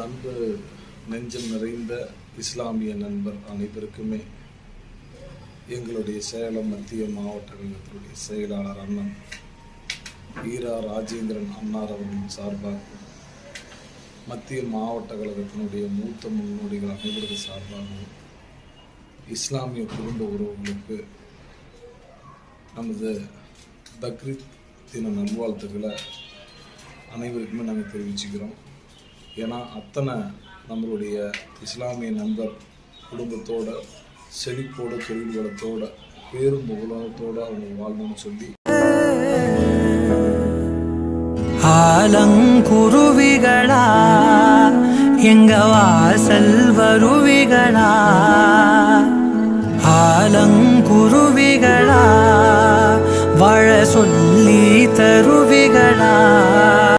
அன்பு நெஞ்சம் நிறைந்த இஸ்லாமிய நண்பர் அனைவருக்குமே எங்களுடைய சேலம் மத்திய மாவட்ட கழகத்தினுடைய செயலாளர் அண்ணன் ஈரா ராஜேந்திரன் அன்னார் அவர்களின் சார்பாக மத்திய மாவட்ட கழகத்தினுடைய மூத்த முன்னோடிகள் அனைவரது சார்பாகவும் இஸ்லாமிய குடும்ப உறவுகளுக்கு நமது பக்ரீத் தின நல்வாழ்த்துக்களை அனைவருக்குமே நாங்கள் தெரிவிச்சுக்கிறோம். ஏன்னா அத்தனை நம்மளுடைய இஸ்லாமிய நண்பர் குடும்பத்தோட செழிப்போட தொழில் வளத்தோட பேரும் புகழத்தோடு அவங்க வாழணும்னு சொல்லி ஆலங்குருவிகளா எங்க வாசல் வருவிகளா, ஆலங்குருவிகளா வாழ சொல்லி தருவிகளா.